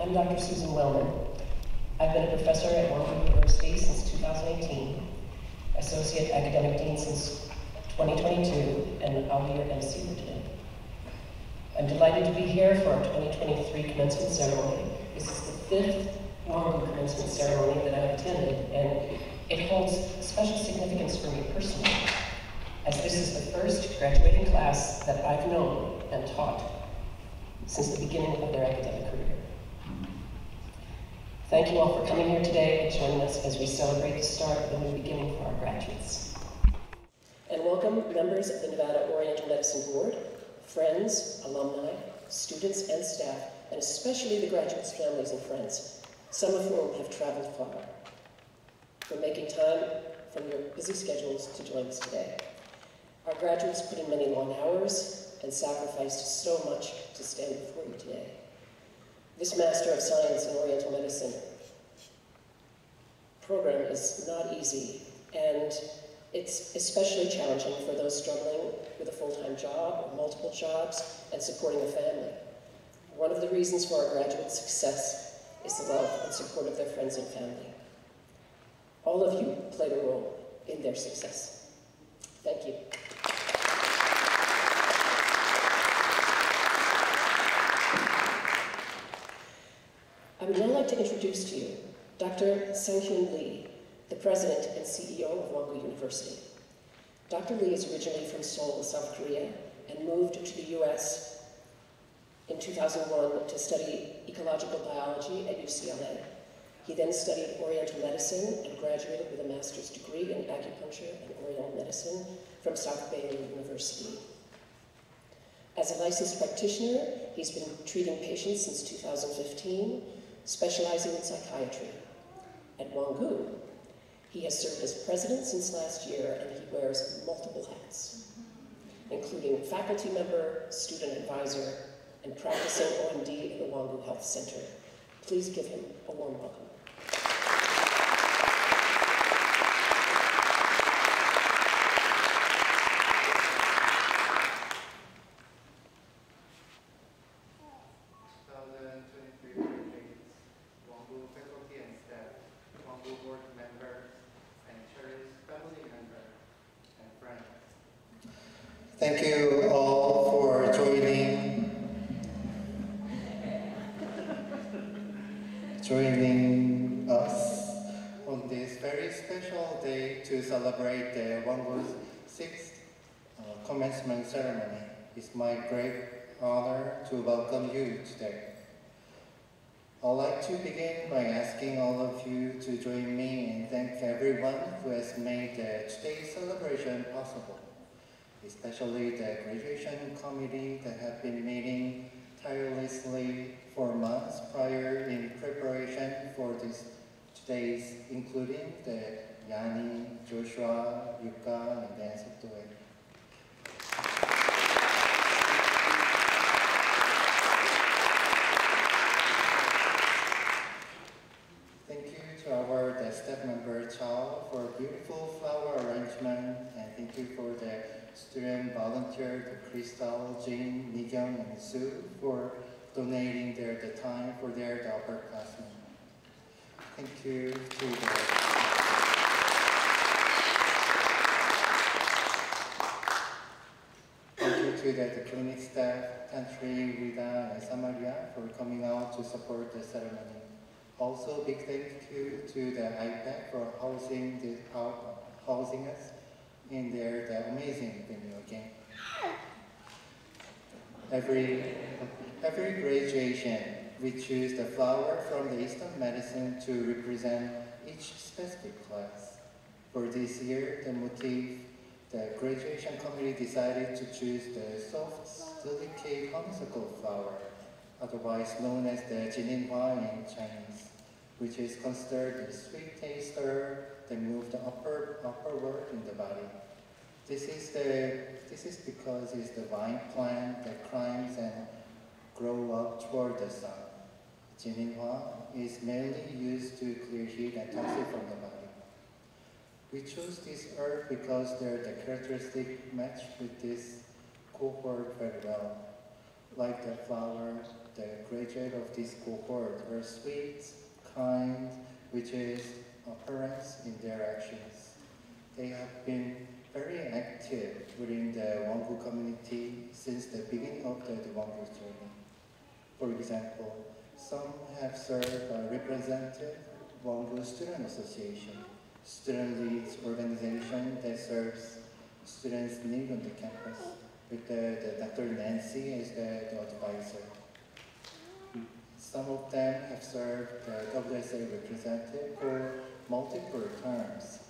I'm Dr. Susan Wellman. I've been a professor at Wongu University since 2018, Associate Academic Dean since 2022, and I'll be your MC for today. I'm delighted to be here for our 2023 commencement ceremony. This is the 5th Wongu commencement ceremony that I've attended, and it holds special significance for me personally, as this is the first graduating class that I've known and taught since the beginning of their academic career. Thank you all for coming here today and joining us as we celebrate the start of a new beginning for our graduates. And welcome members of the Nevada Oriental Medicine Board, friends, alumni, students, and staff, and especially the graduates' families and friends, some of whom have traveled far, for making time from your busy schedules to join us today. Our graduates put in many long hours and sacrificed so much to stand before you today. This Master of Science in Oriental Medicine program is not easy, and it's especially challenging for those struggling with a full-time job or multiple jobs and supporting a family. One of the reasons for our graduate success is the love and support of their friends and family. All of you played a role in their success. Thank you. I would now like to introduce to you Dr. Sang-Hyun Lee, the President and CEO of Wongu University. Dr. Lee is originally from Seoul, South Korea, and moved to the US in 2001 to study ecological biology at UCLA. He then studied Oriental medicine and graduated with a master's degree in acupuncture and Oriental medicine from South Bay University. As a licensed practitioner, he's been treating patients since 2015, specializing in psychiatry. At Wongu, he has served as president since last year, and he wears multiple hats, including faculty member, student advisor, and practicing OMD in the Wongu Health Center. Please give him a warm welcome. Thank you all for joining us on this very special day to celebrate the Wongu's 6th commencement ceremony. It's my great honor to welcome you today. I'd like to begin by asking all of you to join me and thank everyone who has made today's celebration possible, especially the graduation committee that have been meeting tirelessly for months prior in preparation for today's, including the Yani, Joshua, Yuka, and Dan Sokdoe. Thank you to our staff member Chao for beautiful flower arrangement, and thank you for the student volunteer, the Crystal, Jane, Migyung, and Sue for donating the time for the upperclassmen. Thank you to the clinic staff, Tantri, Rita, and Samaria for coming out to support the ceremony. Also, big thank you to the IPAC for housing us in the amazing venue again. Every graduation, we choose the flower from the Eastern medicine to represent each specific class. For this year, the motif, the graduation committee decided to choose the soft, delicate honeysuckle flower, otherwise known as the jininhua in Chinese, which is considered a sweet taster that moves the upperward in the body. This is because it's the vine plant that climbs and grows up toward the sun. Jininhua is mainly used to clear heat and toxin from the body. We chose this herb because the characteristic match with this cohort very well. Like the flower, the graduate of this cohort are sweet, kind, which is apparent in their actions. They have been very active within the Wongu community since the beginning of the Wongu journey. For example, some have served or represented Wongu Student Association, student leads organization that serves students' needs on the campus, with the Dr. Nancy as the advisor. Some of them have served the WSA representative for multiple terms,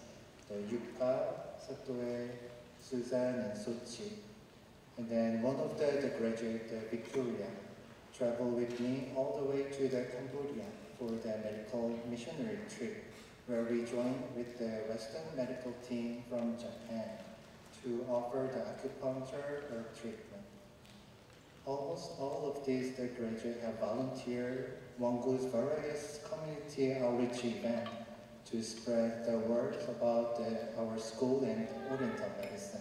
the Yuka, Satoe, Susan, and Sochi. And then one of the graduate, Victoria, traveled with me all the way to the Cambodia for the medical missionary trip, where we joined with the Western medical team from Japan to offer the acupuncture or treatment. Almost all of these the graduates have volunteered Wongu's various community outreach events to spread the word about our school and Oriental medicine,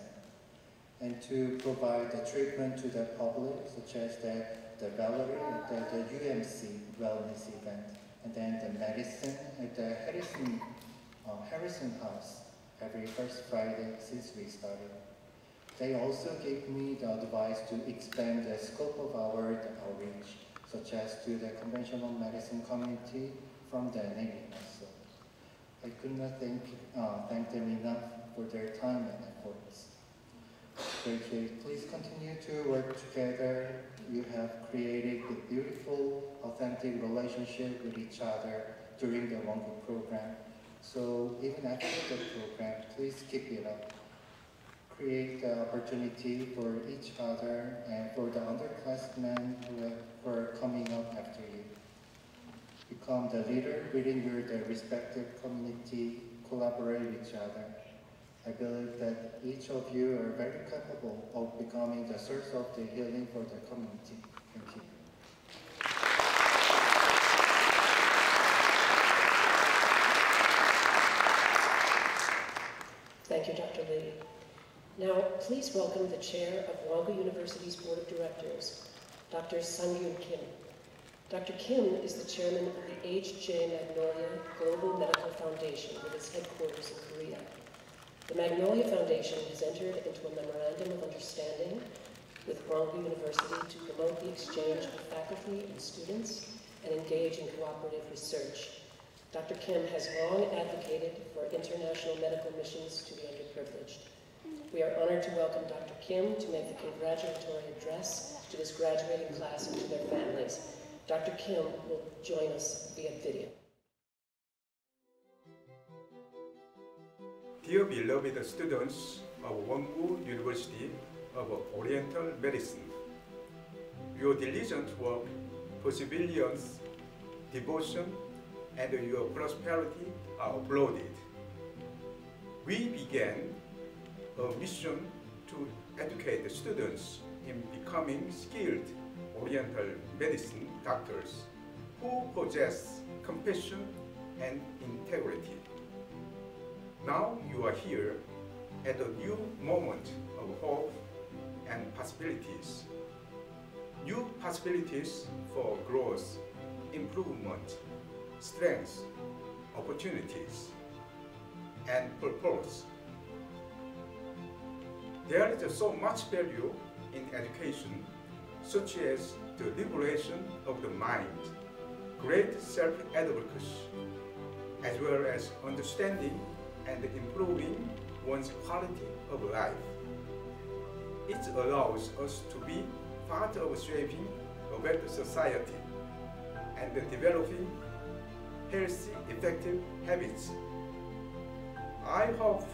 and to provide the treatment to the public, such as the Valerie at the UMC wellness event, and then the medicine at the Harrison House every first Friday since we started. They also gave me the advice to expand the scope of our outreach, such as to the conventional medicine community from the Navy also. I could not thank them enough for their time and efforts. Graduates, please continue to work together. You have created a beautiful, authentic relationship with each other during the Wongu program. So even after the program, please keep it up. Create the opportunity for each other and for the underclassmen who are coming up after you. Become the leader within your respective community, collaborate with each other. I believe that each of you are very capable of becoming the source of the healing for the community. Thank you. Thank you, Dr. Lee. Now, please welcome the chair of Wongu University's Board of Directors, Dr. Sang-Yoon Kim. Dr. Kim is the chairman of the H.J. Magnolia Global Medical Foundation with its headquarters in Korea. The Magnolia Foundation has entered into a memorandum of understanding with Wongu University to promote the exchange of faculty and students and engage in cooperative research. Dr. Kim has long advocated for international medical missions to the underprivileged. We are honored to welcome Dr. Kim to make the congratulatory address to this graduating class and to their families. Dr. Kim will join us via video. Dear beloved students of Wongu University of Oriental Medicine, your diligent work, perseverance, devotion, and your prosperity are applauded. We began a mission to educate the students in becoming skilled Oriental medicine doctors who possess compassion and integrity. Now you are here at a new moment of hope and possibilities. New possibilities for growth, improvement, strength, opportunities, and purpose. There is so much value in education, such as the liberation of the mind, great self-advocacy, as well as understanding and improving one's quality of life. It allows us to be part of shaping a better society and developing healthy, effective habits. I hope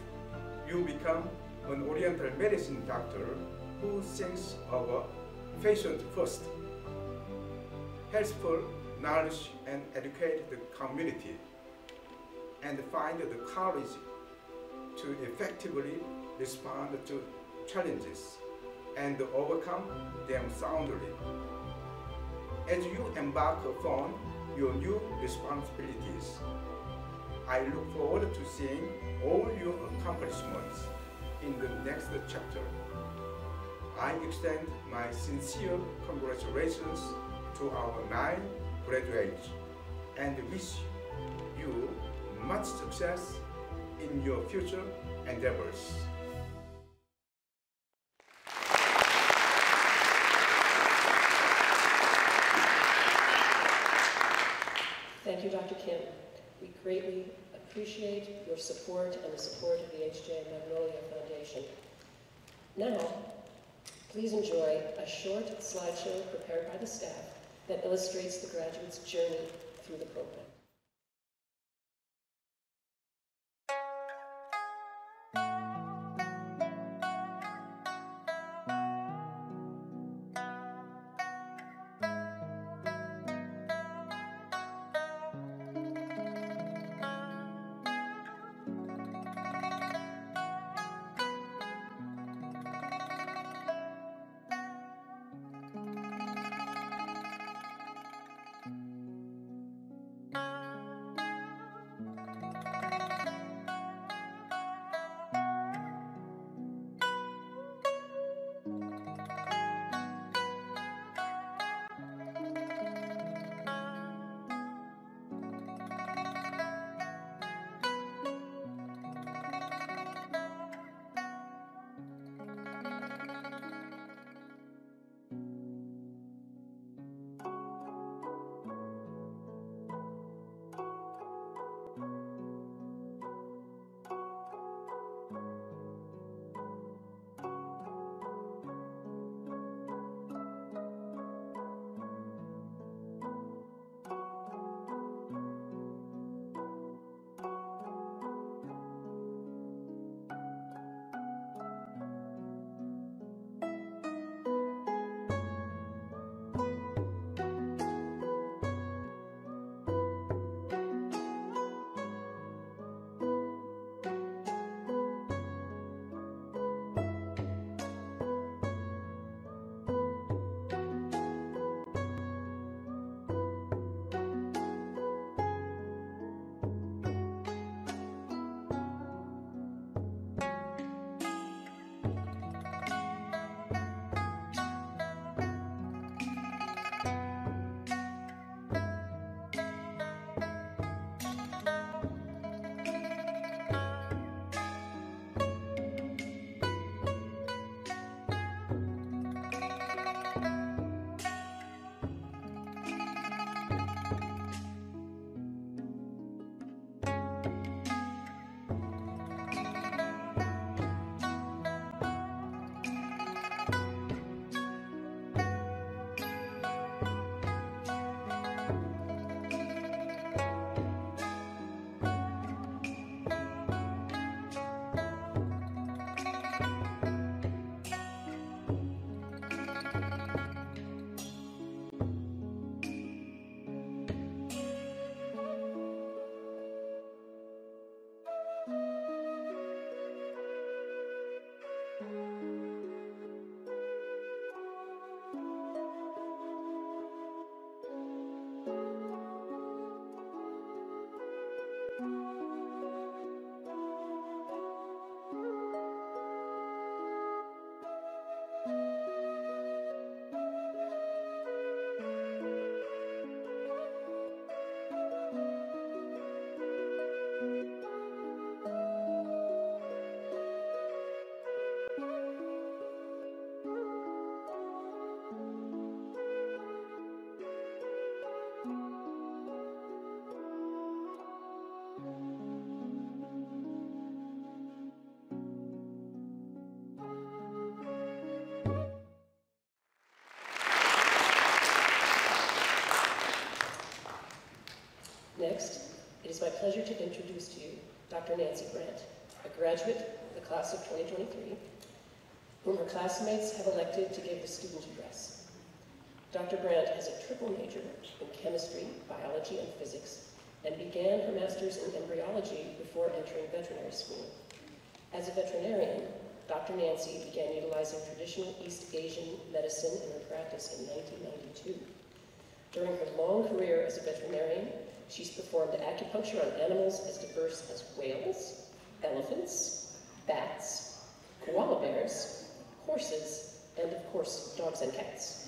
you become an Oriental medicine doctor who thinks of a patient first, helpful knowledge and educate the community, and find the courage to effectively respond to challenges and overcome them soundly. As you embark upon your new responsibilities, I look forward to seeing all your accomplishments in the next chapter. I extend my sincere congratulations to our 9 graduates and wish you much success in your future endeavors. Thank you, Dr. Kim. We greatly appreciate your support and the support of the H.J. Magnolia Foundation. Now, please enjoy a short slideshow prepared by the staff that illustrates the graduates' journey through the program. Next, it is my pleasure to introduce to you Dr. Nancy Brandt, a graduate of the class of 2023, whom her classmates have elected to give the student address. Dr. Brandt has a triple major in chemistry, biology, and physics, and began her master's in embryology before entering veterinary school. As a veterinarian, Dr. Nancy began utilizing traditional East Asian medicine in her practice in 1992. During her long career as a veterinarian, she's performed acupuncture on animals as diverse as whales, elephants, bats, koala bears, horses, and dogs and cats.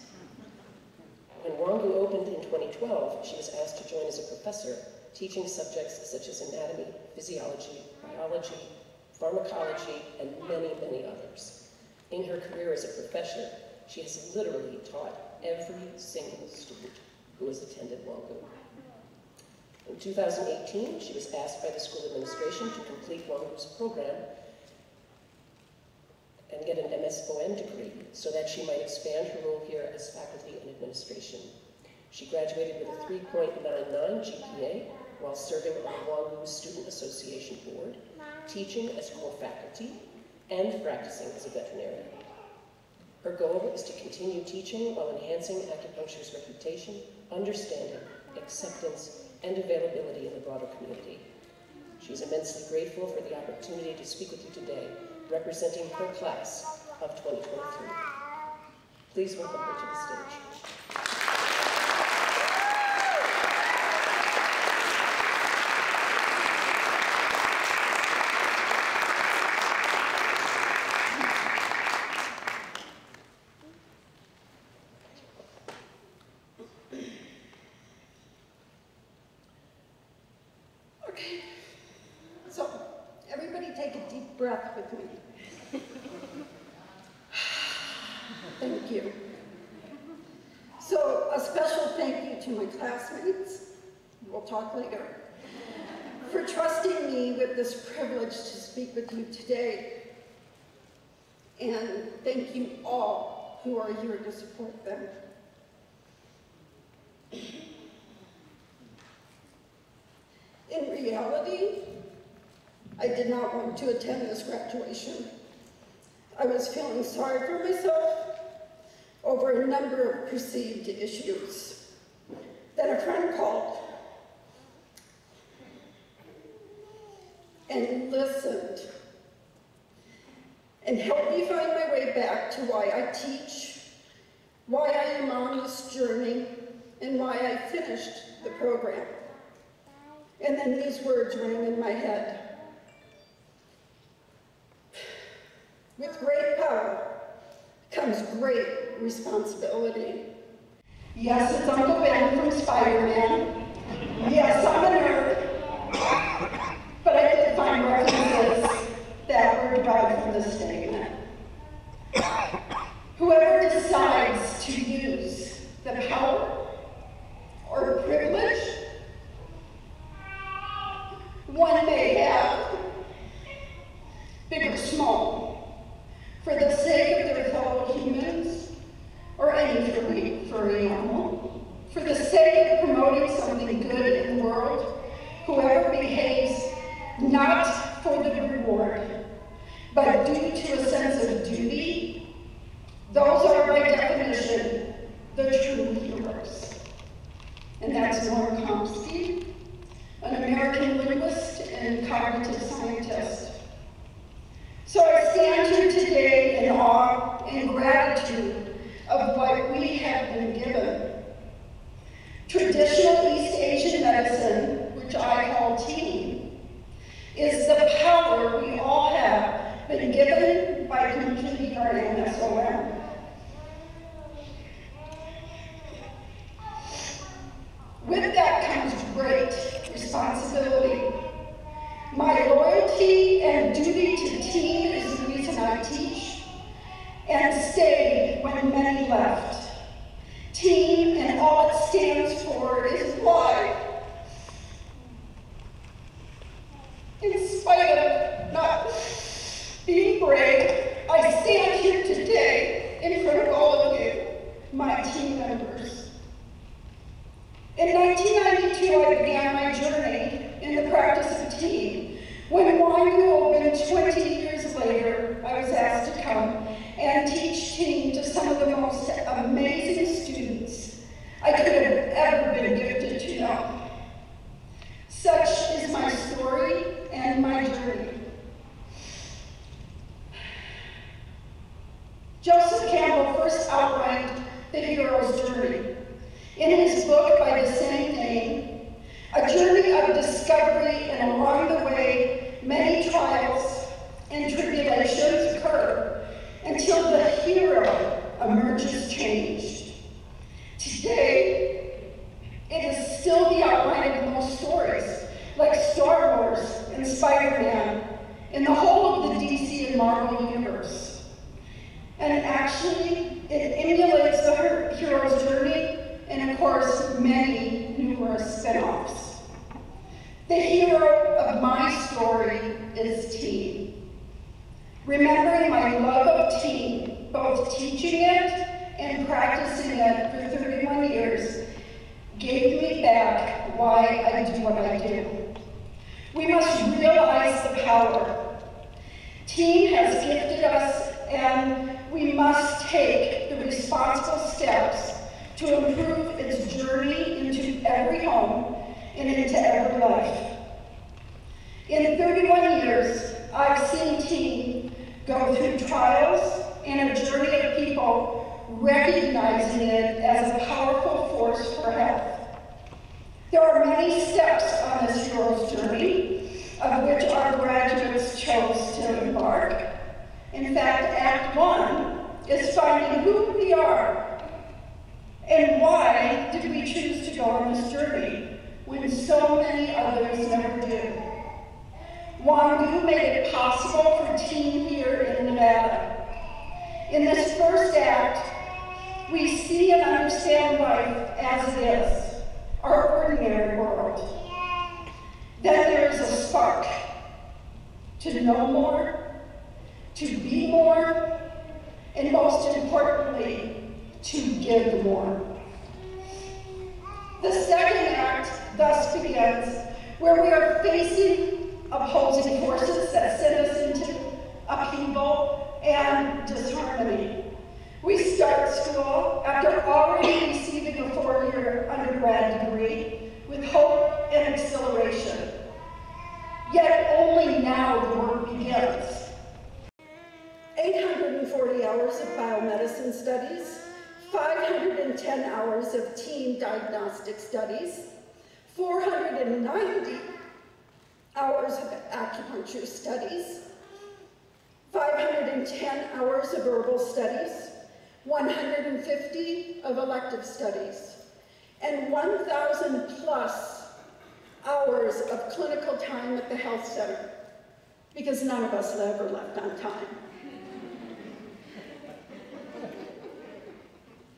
When Wongu opened in 2012, she was asked to join as a professor, teaching subjects such as anatomy, physiology, biology, pharmacology, and many, many others. In her career as a professor, she has literally taught every single student who has attended Wongu. In 2018, she was asked by the school administration to complete Wongu's program and get an MSON degree so that she might expand her role here as faculty and administration. She graduated with a 3.99 GPA while serving on the Wongu Student Association Board, teaching as core faculty, and practicing as a veterinarian. Her goal is to continue teaching while enhancing acupuncture's reputation, understanding, acceptance, and availability in the broader community. She's immensely grateful for the opportunity to speak with you today, representing her class of 2023. Please welcome her to the stage. Breath with me. Thank you. So a special thank you to my classmates, we'll talk later, for trusting me with this privilege to speak with you today. And thank you all who are here to support them. In reality, I did not want to attend this graduation. I was feeling sorry for myself over a number of perceived issues. Then a friend called and listened and helped me find my way back to why I teach, why I am on this journey, and why I finished the program. And then these words rang in my head. With great power comes great responsibility. Yes, it's Uncle Ben from Spider-Man. Yes, I'm a nerd. But I did find references that were derived from this statement. Whoever decides to use the power or privilege one may have, big or small, for the sake of their fellow humans, or any furry animal, for the sake of promoting something good in the world, whoever behaves not for the reward, but due to a sense of duty, those are by definition the true heroes. And that's Norm Chomsky, an American linguist and cognitive scientist. So I stand here today in awe and gratitude of what we have been given. Traditional East Asian medicine, which I call TEAM, is the power we all have been given by completing our MSOM. With that comes great responsibility. My loyalty and duty to TEAM is the reason I teach and stayed when many left. TEAM and all it stands for is why. In spite of not being brave, I stand here today in front of all of you, my team members. In 1992, I began my journey in the practice of TEAM. When Wongu opened 20 years later, I was asked to come and teach TEAM to some of the most amazing students I could have ever been gifted to know. Such is my story and my journey. Joseph Campbell first outlined the hero's journey in his book by the same name, a journey of discovery, and along the way, many trials and tribulations occur, program in the whole of the DC and Marvel universe. And actually, it emulates the hero's journey and, of course, many numerous spin-offs. The hero of my story is teen. Remembering my love of teen, both teaching it and practicing it for 31 years, gave me back why I do what I do. We must realize the power. Teen has gifted us, and we must take the responsible steps to improve its journey into every home and into every life. In 31 years, I've seen teen go through trials and a journey of people recognizing it as a powerful force for health. There are many steps on this hero's journey, of which our graduates chose to embark. In fact, Act 1 is finding who we are and why did we choose to go on this journey when so many others never did. Wongu made it possible for teen here in Nevada. In this first act, we see and understand life as it is, our ordinary world. Then there is a spark to know more, to be more, and most importantly, to give more. The second act thus begins where we are facing opposing forces that send us into upheaval and disharmony. We start school after already receiving a 4-year undergrad degree with hope and exhilaration. Yet only now the work begins. 840 hours of biomedicine studies, 510 hours of teen diagnostic studies, 490 hours of acupuncture studies, 510 hours of herbal studies, 150 of elective studies, and 1,000 plus hours of clinical time at the health center, because none of us ever left on time.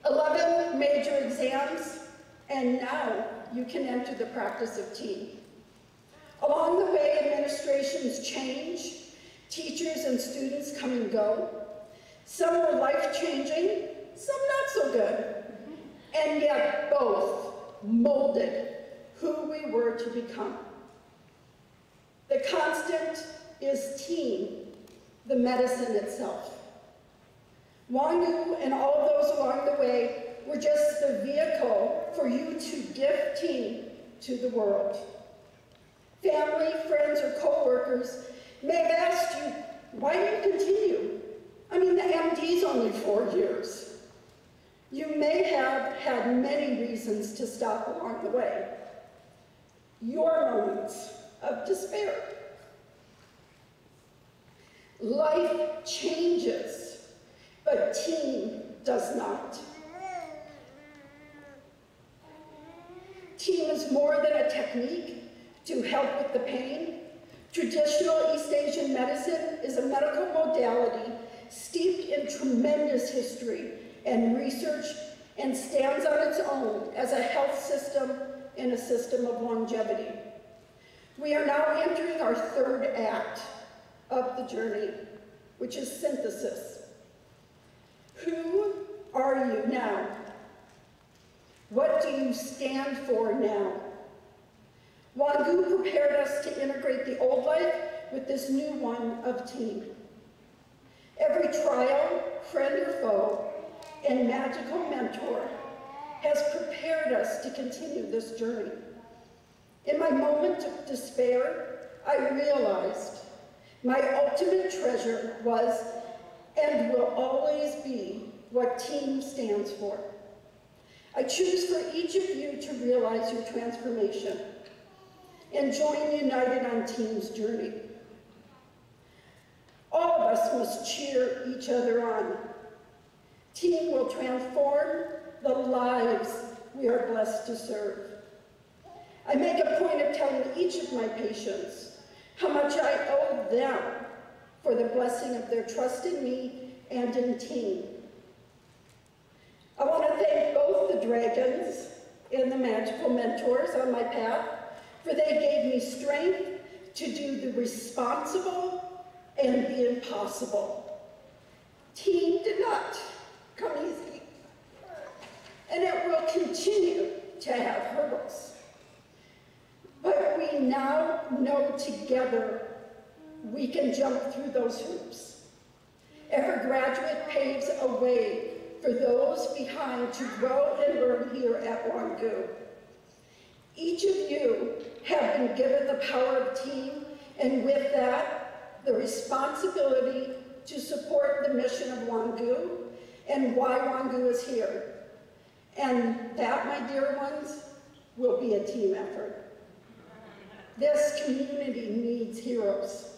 11 major exams, and now you can enter the practice of teen. Along the way, administrations change, teachers and students come and go. Some were life-changing, some not so good, and yet both molded who we were to become. The constant is teen, the medicine itself. Wongu and all of those along the way were just the vehicle for you to give teen to the world. Family, friends, or co-workers may have asked you, why do you continue? I mean, the MD's only 4 years. You may have had many reasons to stop along the way. Your moments of despair. Life changes, but teen does not. Teen is more than a technique to help with the pain. Traditional East Asian medicine is a medical modality steeped in tremendous history and research and stands on its own as a health system and a system of longevity. We are now entering our third act of the journey, which is synthesis. Who are you now? What do you stand for now? Wongu prepared us to integrate the old life with this new one of teen. Every trial, friend or foe, and magical mentor has prepared us to continue this journey. In my moment of despair, I realized my ultimate treasure was and will always be what teen stands for. I choose for each of you to realize your transformation and join United on Teen's journey. All of us must cheer each other on. Teen will transform the lives we are blessed to serve. I make a point of telling each of my patients how much I owe them for the blessing of their trust in me and in team. I want to thank both the dragons and the magical mentors on my path, for they gave me strength to do the responsible and the impossible. Team did not come easy, and it will continue to have hurdles. But we now know together we can jump through those hoops. Every graduate paves a way for those behind to grow and learn here at Wongu. Each of you have been given the power of team, and with that, the responsibility to support the mission of Wongu and why Wongu is here. And that, my dear ones, will be a team effort. This community needs heroes.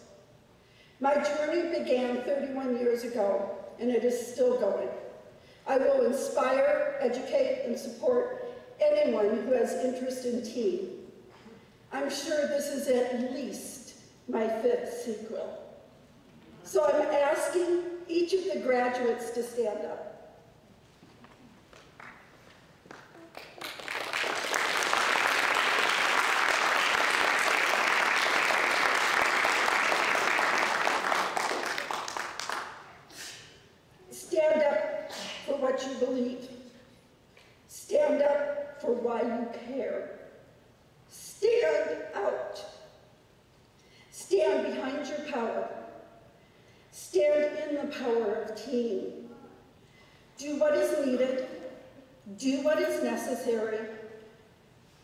My journey began 31 years ago, and it is still going. I will inspire, educate, and support anyone who has interest in team. I'm sure this is at least my 5th sequel. So I'm asking each of the graduates to stand up. Stand up for what you believe. Stand up for why you care. Stand out. Stand behind your power. Stand in the power of team. Do what is needed. Do what is necessary.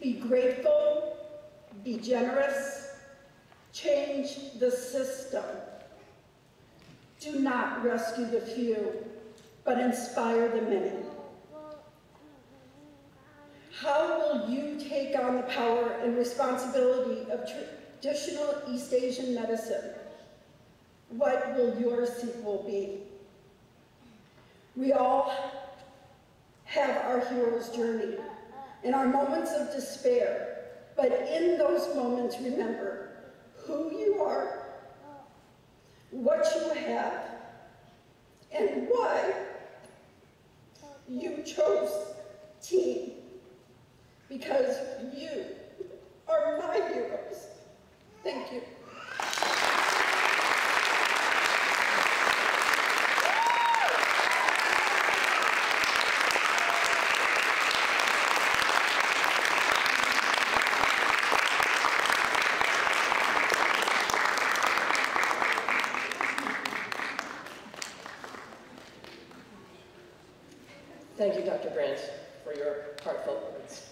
Be grateful. Be generous. Change the system. Do not rescue the few, but inspire the many. How will you take on the power and responsibility of traditional East Asian medicine? What will your sequel be? We all have our hero's journey and our moments of despair, but in those moments, remember who you are, what you have, and why you chose team. Because you are my heroes. Thank you. Thank you, Dr. Brandt, for your heartfelt words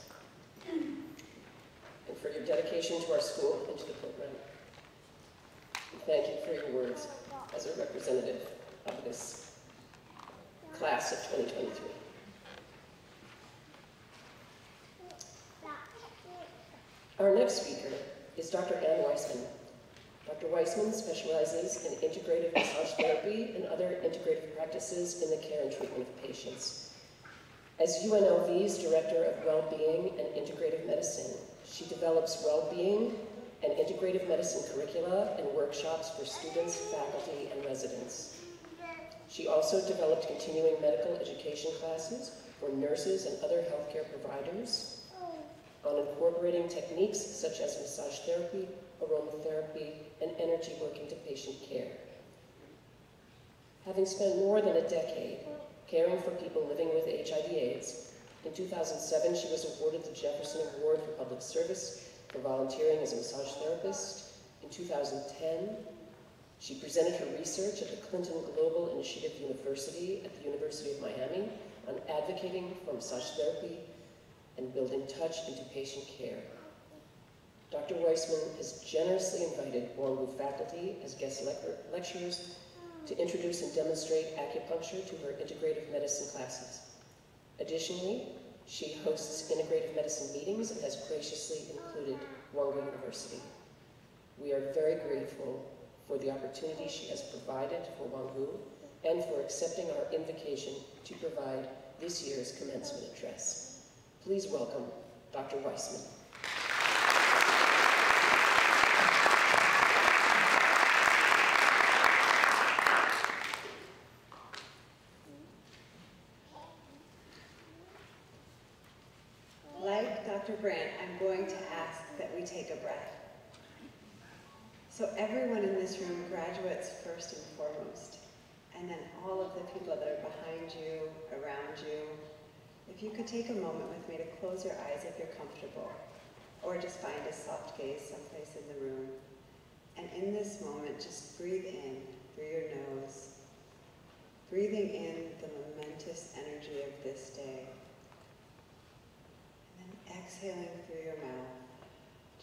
and for your dedication to our school and to the program. And thank you for your words as a representative of this class of 2023. Our next speaker is Dr. Ann Weissman. Dr. Weissman specializes in integrative massage therapy and other integrative practices in the care and treatment of patients. As UNLV's Director of Wellbeing and Integrative Medicine, she develops well-being and integrative medicine curricula and workshops for students, faculty, and residents. She also developed continuing medical education classes for nurses and other healthcare providers on incorporating techniques such as massage therapy, aromatherapy, and energy working to patient care. Having spent more than a decade caring for people living with HIV/AIDS, in 2007 she was awarded the Jefferson Award for Public Service for volunteering as a massage therapist. In 2010, she presented her research at the Clinton Global Initiative University at the University of Miami on advocating for massage therapy and building touch into patient care. Dr. Weissman has generously invited Wongu faculty as guest lecturers to introduce and demonstrate acupuncture to her integrative medicine classes. Additionally, she hosts integrative medicine meetings and has graciously included Wongu University. We are very grateful for the opportunity she has provided for Wongu and for accepting our invitation to provide this year's commencement address. Please welcome Dr. Weissman. Dr. Brandt, I'm going to ask that we take a breath. So everyone in this room, graduates first and foremost, and then all of the people that are behind you, around you, if you could take a moment with me to close your eyes if you're comfortable, or just find a soft gaze someplace in the room. And in this moment, just breathe in through your nose, breathing in the momentous energy of this day. And then exhaling through your mouth,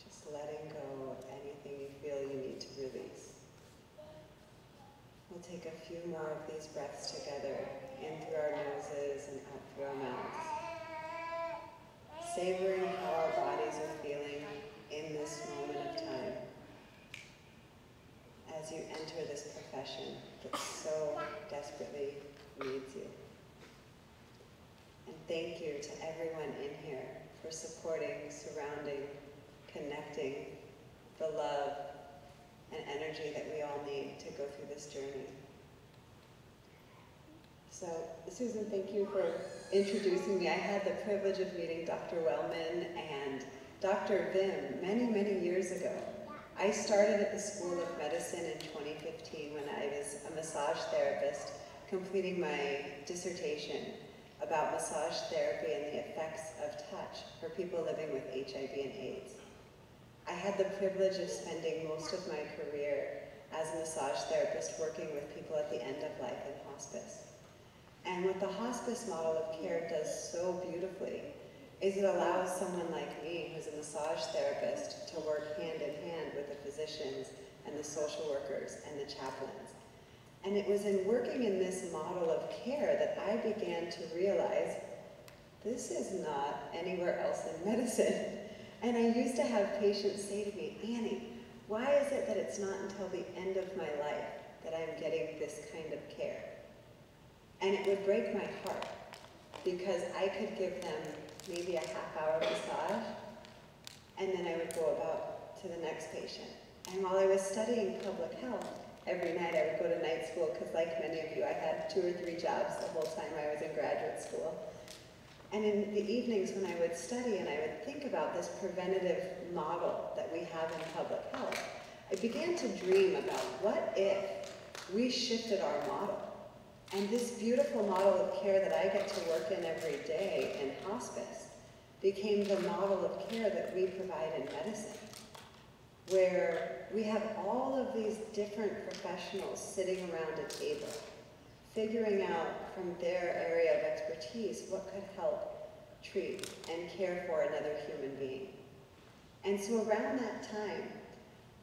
just letting go of anything you feel you need to release. We'll take a few more of these breaths together, in through our noses and out through our mouths. Savoring how our bodies are feeling in this moment of time as you enter this profession that so desperately needs you. And thank you to everyone in here for supporting, surrounding, connecting the love and energy that we all need to go through this journey. So, Susan, thank you for introducing me. I had the privilege of meeting Dr. Wellman and Dr. Vim many, many years ago. I started at the School of Medicine in 2015 when I was a massage therapist, completing my dissertation about massage therapy and the effects of touch for people living with HIV and AIDS. I had the privilege of spending most of my career as a massage therapist working with people at the end of life in hospice. And what the hospice model of care does so beautifully is it allows someone like me, who's a massage therapist, to work hand in hand with the physicians and the social workers and the chaplains. And it was in working in this model of care that I began to realize this is not anywhere else in medicine. And I used to have patients say to me, Annie, why is it that it's not until the end of my life that I'm getting this kind of care? And it would break my heart because I could give them maybe a half-hour massage, and then I would go about to the next patient. And while I was studying public health, every night I would go to night school because, like many of you, I had 2 or 3 jobs the whole time I was in graduate school. And in the evenings when I would study and I would think about this preventative model that we have in public health, I began to dream about what if we shifted our model. And this beautiful model of care that I get to work in every day in hospice became the model of care that we provide in medicine, where we have all of these different professionals sitting around a table, figuring out from their area of expertise what could help treat and care for another human being. And so around that time,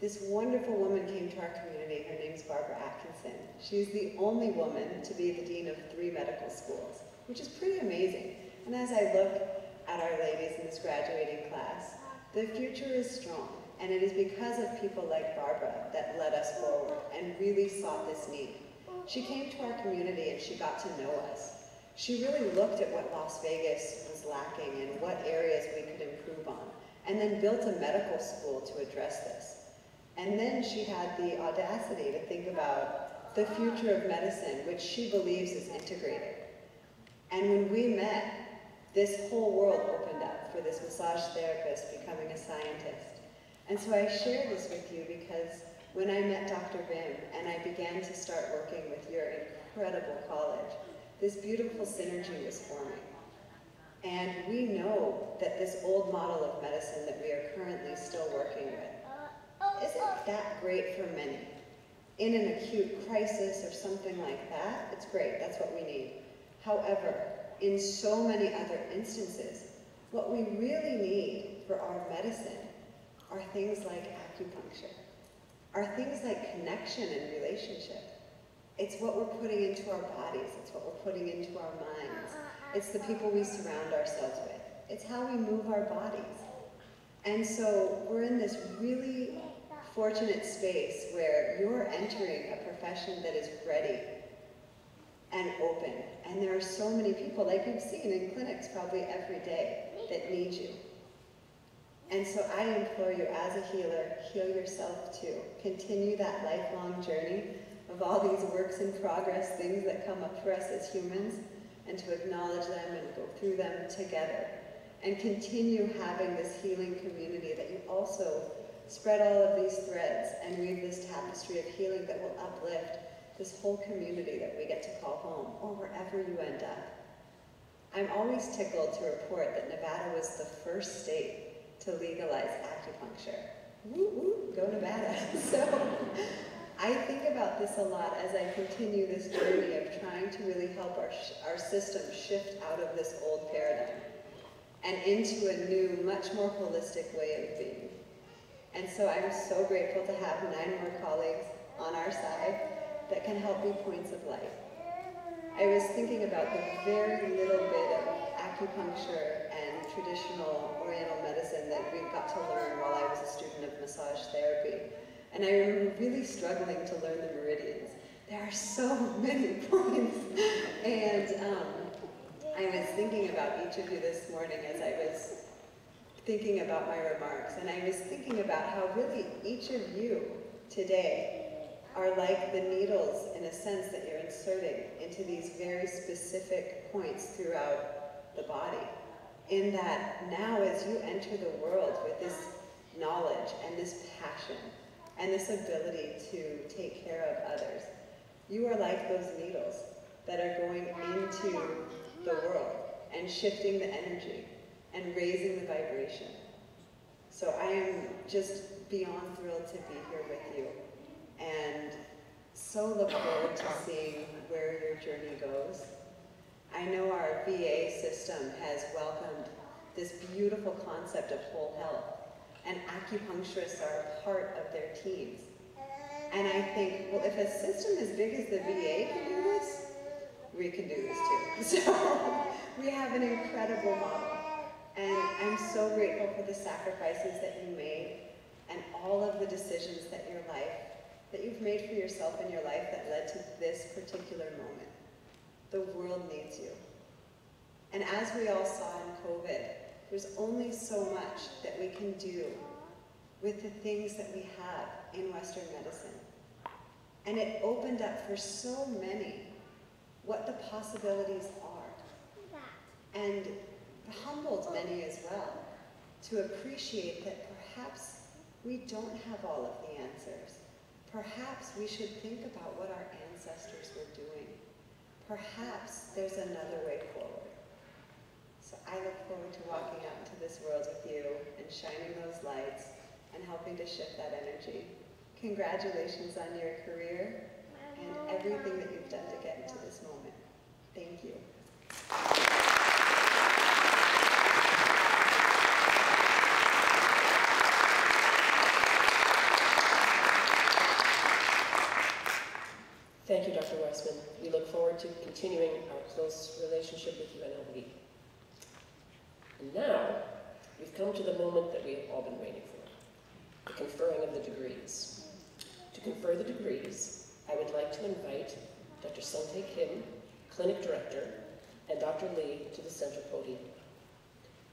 this wonderful woman came to our community. Her name's Barbara Atkinson. She's the only woman to be the dean of 3 medical schools, which is pretty amazing. And as I look at our ladies in this graduating class, the future is strong. And it is because of people like Barbara that led us forward and really sought this need. She came to our community and she got to know us. She really looked at what Las Vegas was lacking and what areas we could improve on, and then built a medical school to address this. And then she had the audacity to think about the future of medicine, which she believes is integrated. And when we met, this whole world opened up for this massage therapist becoming a scientist. And so I share this with you because when I met Dr. Vim and I began to start working with your incredible college, this beautiful synergy was forming. And we know that this old model of medicine that we are currently still working with isn't that great for many. In an acute crisis or something like that, it's great, that's what we need. However, in so many other instances, what we really need for our medicine are things like acupuncture, are things like connection and relationship. It's what we're putting into our bodies, it's what we're putting into our minds. It's the people we surround ourselves with. It's how we move our bodies. And so we're in this really fortunate space where you're entering a profession that is ready and open. And there are so many people, like you've seen in clinics probably every day, that need you. And so I implore you, as a healer, heal yourself too. Continue that lifelong journey of all these works in progress, things that come up for us as humans, and to acknowledge them and go through them together. and continue having this healing community, that you also spread all of these threads and weave this tapestry of healing that will uplift this whole community that we get to call home, or wherever you end up. I'm always tickled to report that Nevada was the first state to legalize acupuncture. Woo woo, go Nevada. So I think about this a lot as I continue this journey of trying to really help our system shift out of this old paradigm and into a new, much more holistic way of being. And so I'm so grateful to have 9 more colleagues on our side that can help be points of light. I was thinking about the very little bit of acupuncture and traditional oriental medicine that we got to learn while I was a student of massage therapy. And I remember really struggling to learn the meridians. There are so many points. And I was thinking about each of you this morning as I was thinking about my remarks. And I was thinking about how really each of you today are like the needles, in a sense, that you're inserting into these very specific points throughout the body. In that now, as you enter the world with this knowledge and this passion and this ability to take care of others, you are like those needles that are going into the world and shifting the energy and raising the vibration. So I am just beyond thrilled to be here with you, and so look forward to seeing where your journey goes. I know our VA system has welcomed this beautiful concept of whole health, and acupuncturists are a part of their teams. And I think, well, if a system as big as the VA can do this, we can do this too. So we have an incredible model. And I'm so grateful for the sacrifices that you made and all of the decisions that you've made for yourself in your life that led to this particular moment. The world needs you. And as we all saw in COVID, there's only so much that we can do with the things that we have in Western medicine. And it opened up for so many what the possibilities are. And humbled many as well to appreciate that perhaps we don't have all of the answers. Perhaps we should think about what our ancestors were doing. Perhaps there's another way forward. So I look forward to walking out into this world with you and shining those lights and helping to shift that energy. Congratulations on your career and everything that you've done to get into this moment. Thank you. Thank you, Dr. Weissman. We look forward to continuing our close relationship with UNLV. And now, we've come to the moment that we have all been waiting for, the conferring of the degrees. To confer the degrees, I would like to invite Dr. Sung-Tae Kim, Clinic Director, and Dr. Lee to the center podium.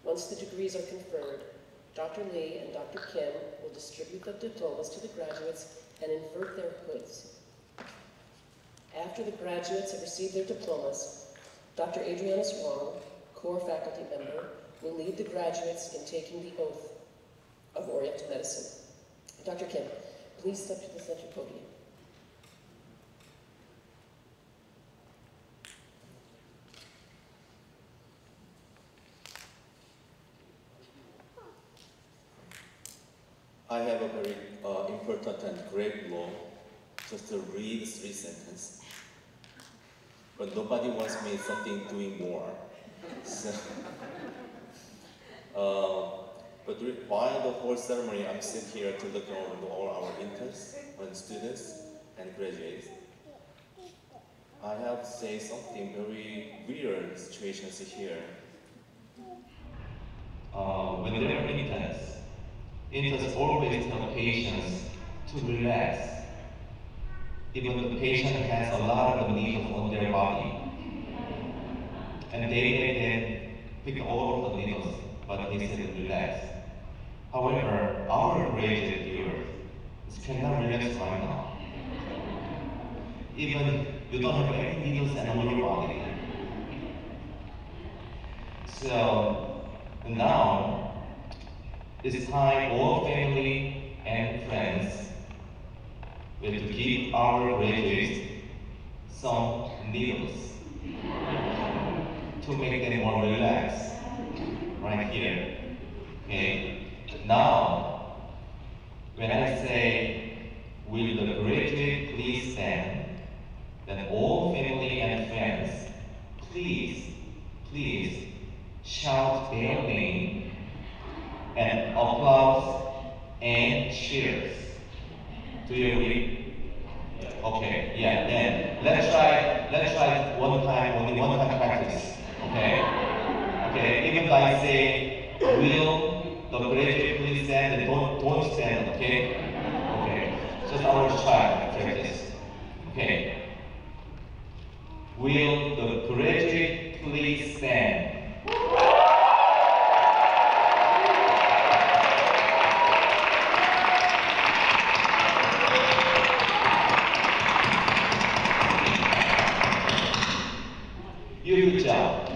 Once the degrees are conferred, Dr. Lee and Dr. Kim will distribute the diplomas to the graduates and invert their hoods. After the graduates have received their diplomas, Dr. Adriana Wong, core faculty member, will lead the graduates in taking the oath of Oriental Medicine. Dr. Kim, please step to the center podium. I have a very important and great law, just to read 3 sentences. But nobody wants me something doing more. So, but while the whole ceremony, I'm sitting here to look over all our interns and students and graduates. I have to say something very weird situations here. When there are interns always tell patients to relax. Even the patient has a lot of needles on their body. And they may then pick all of the needles, but they said relax. However, our graduate here cannot relax right now. Even you don't have any needles on your body. So Now, it's time all family and friends will to give our graduates some needles to make them more relaxed right here. Okay? Now, when I say, will the graduate please stand, then all family and friends, please shout their name and applause and cheers. Do you agree? Okay, yeah, then let's try only one time practice. Okay? Okay, even if I say, will the graduate please stand, then don't stand, okay? Okay, just I want to try practice. Okay. Will the graduate please stand? Good job.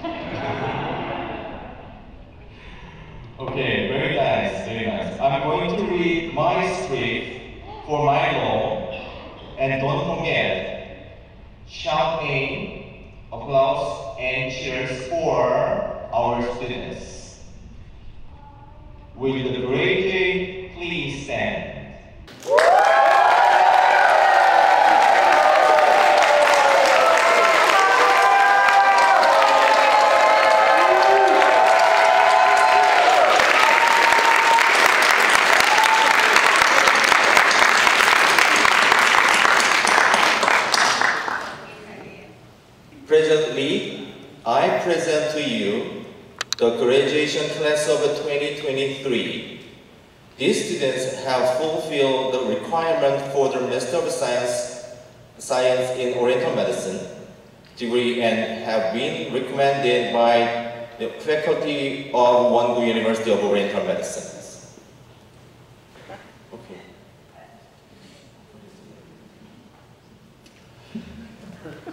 Okay, very nice, very nice. I'm going to read my script for my role, and don't forget, shout name, applause, and cheers for our students. Will the graduate please stand? Presently, I present to you the graduation class of 2023. These students have fulfilled the requirement for the Master of Science in Oriental Medicine degree and have been recommended by the faculty of Wongu University of Oriental Medicine. Okay.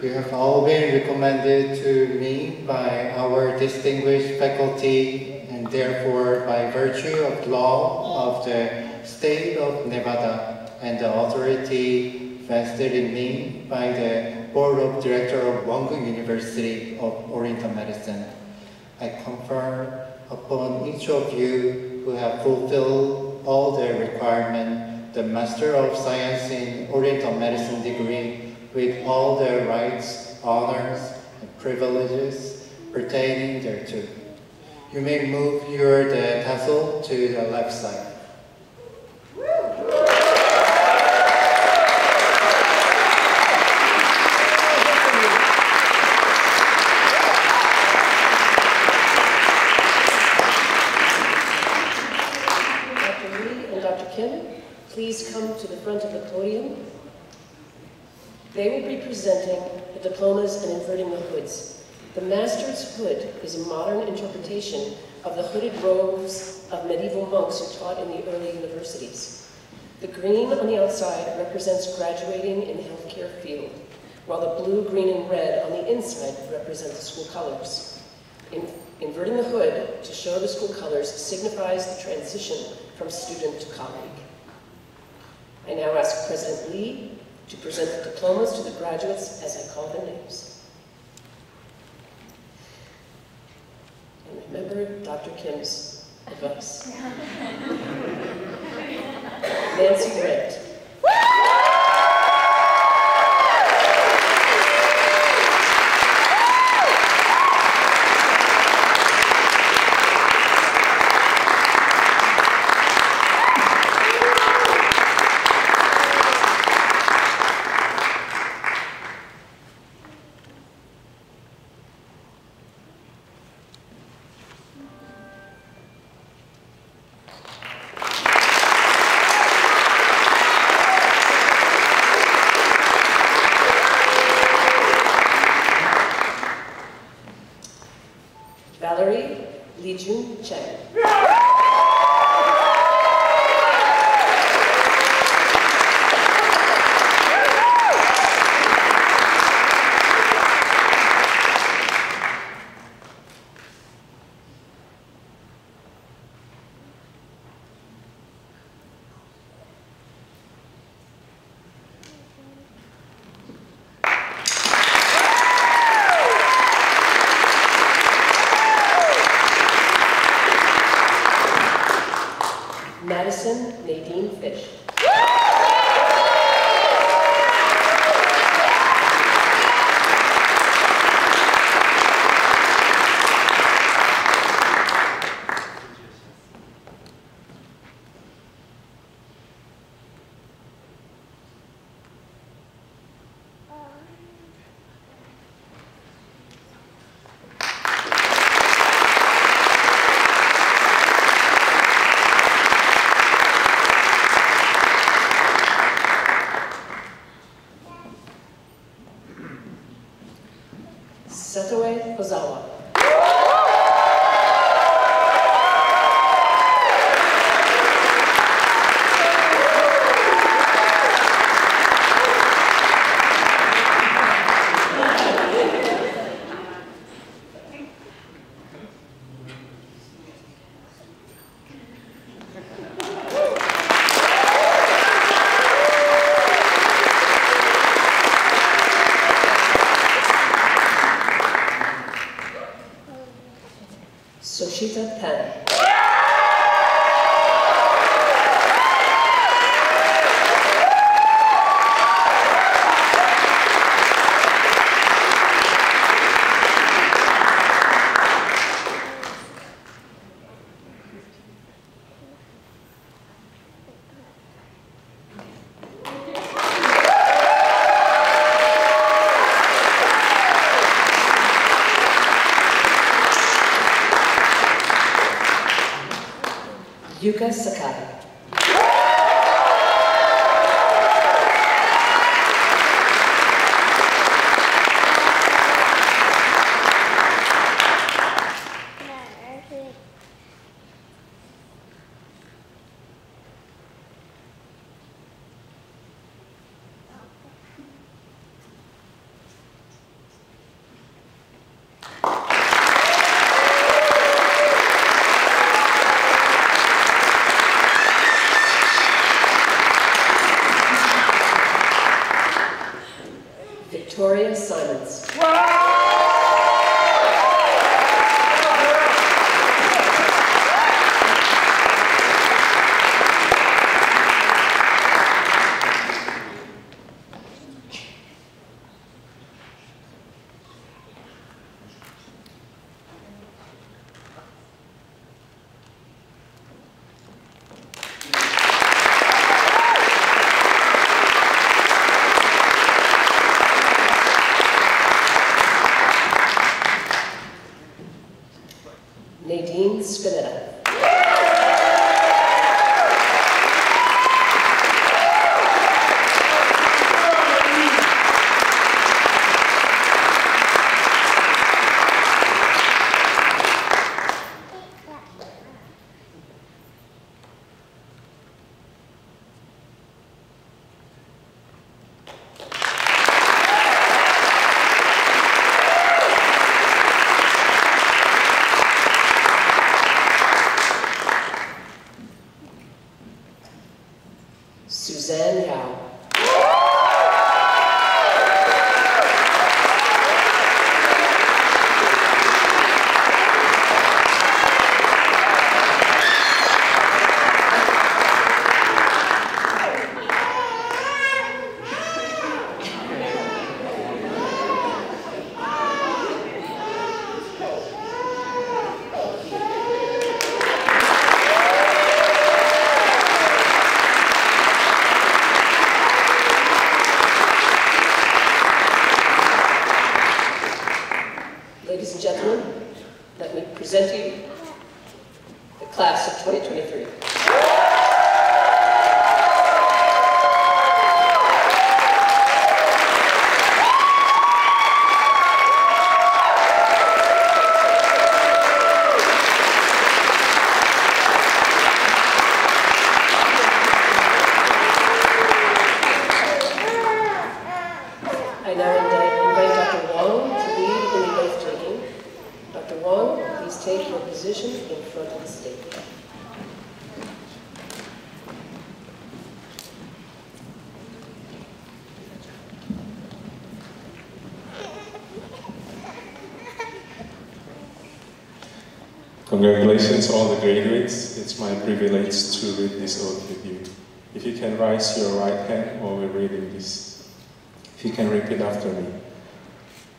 You have all been recommended to me by our distinguished faculty and therefore by virtue of law of the state of Nevada and the authority vested in me by the Board of Directors of Wongu University of Oriental Medicine. I confer upon each of you who have fulfilled all the requirements the Master of Science in Oriental Medicine degree with all the rights, honors, and privileges pertaining thereto. You may move your tassel to the left side. Dr. Lee and Dr. Kim, please come to the front of the podium. They will be presenting the diplomas and inverting the hoods. The master's hood is a modern interpretation of the hooded robes of medieval monks who taught in the early universities. The green on the outside represents graduating in the healthcare field, while the blue, green, and red on the inside represent the school colors. Inverting the hood to show the school colors signifies the transition from student to colleague. I now ask President Lee to present the diplomas to the graduates as I call their names. And remember Dr. Kim's advice. Nancy Grant. Valerie Lijun Chen. Satoe Ozawa. Soshita Pen. Yuka Sakai. Victoria Simons. Nadine Spinetta. Suzanne Yao. Ladies and gentlemen, let me present you the class of 2023. I now invite Dr. Wong to lead in the oath taking. Dr. Wong, please take your position in front of the stage. Congratulations all the graduates. It's my privilege to read this oath with you. If you can raise your right hand while we're reading this. If you can repeat after me.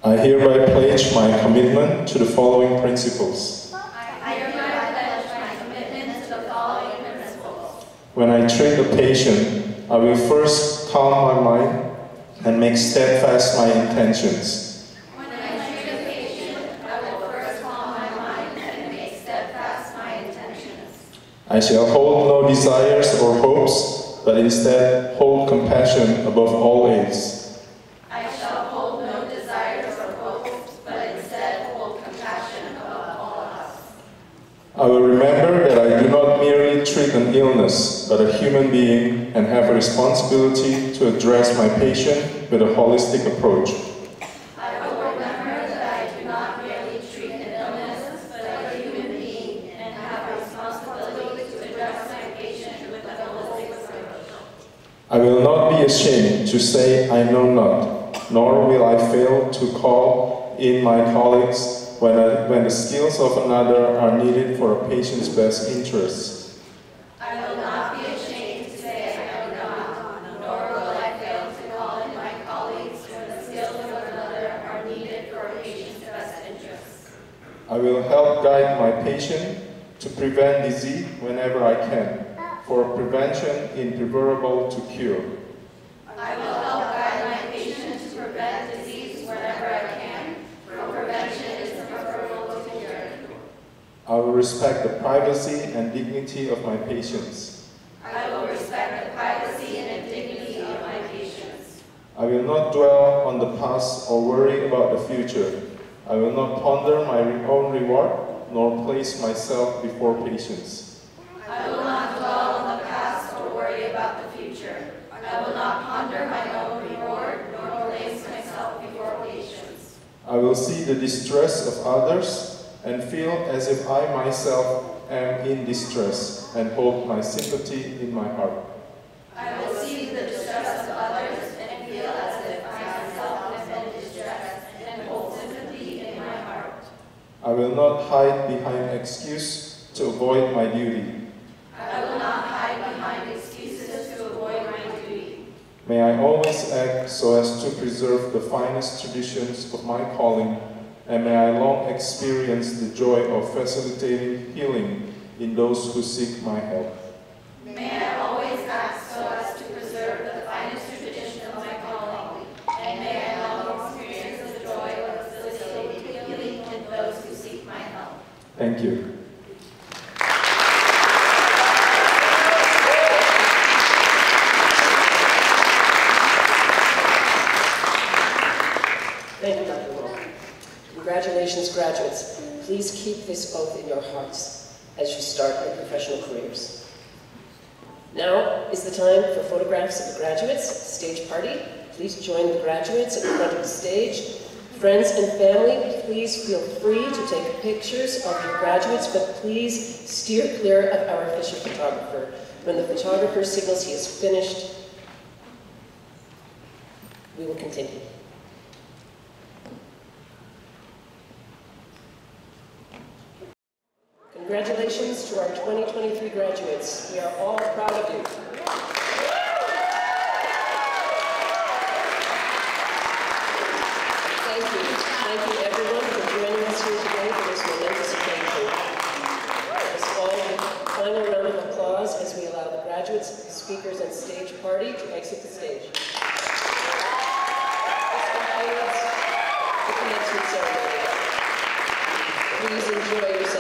I hereby pledge my commitment to the following principles. I hereby pledge my commitment to the following principles. When I treat a patient, I will first calm my mind and make steadfast my intentions. When I treat a patient, I will first calm my mind and make steadfast my intentions. I shall hold no desires or hopes, but instead hold compassion above all else. I shall hold no desires or hopes, but I will remember that I do not merely treat an illness, but a human being, and have a responsibility to address my patient with a holistic approach. I will remember that I do not merely treat an illness, but a human being, and have a responsibility to address my patient with a holistic approach. I will not be ashamed to say I know not, nor will I fail to call in my colleagues when the skills of another are needed for a patient's best interests. I will not be ashamed to say I know not, nor will I fail to call in my colleagues when the skills of another are needed for a patient's best interests. I will help guide my patient to prevent disease whenever I can, for prevention is preferable to cure. I will help guide my patient to prevent disease whenever I can, for prevention is preferable to cure. I will respect the privacy and dignity of my patients. I will respect the privacy and dignity of my patients. I will not dwell on the past or worry about the future. I will not ponder my own reward, nor place myself before patients. I will not dwell on the past or worry about the future. I will not ponder my own reward, nor place myself before patients. I will see the distress of others and feel as if I myself am in distress and hold my sympathy in my heart. I will see the distress of others and feel as if I myself am in distress and hold sympathy in my heart. I will not hide behind excuse to avoid my duty. I will not hide behind excuses to avoid my duty. May I always act so as to preserve the finest traditions of my calling, and may I long experience the joy of facilitating healing in those who seek my help. May I always act so as to preserve the finest tradition of my calling, and may I long experience the joy of facilitating healing in those who seek my help. Thank you. Thank you, Dr. Wong. Congratulations, graduates. Please keep this oath in your hearts as you start your professional careers. Now is the time for photographs of the graduates. Stage party. Please join the graduates at the front of the stage. Friends and family, please feel free to take pictures of your graduates, but please steer clear of our official photographer. When the photographer signals he is finished, we will continue. Congratulations to our 2023 graduates. We are all proud of you. Thank you. Thank you everyone for joining us here today for this momentous occasion. Let's all give a final round of applause as we allow the graduates, speakers, and stage party to exit the stage. This concludes the commencement ceremony. Please enjoy yourself.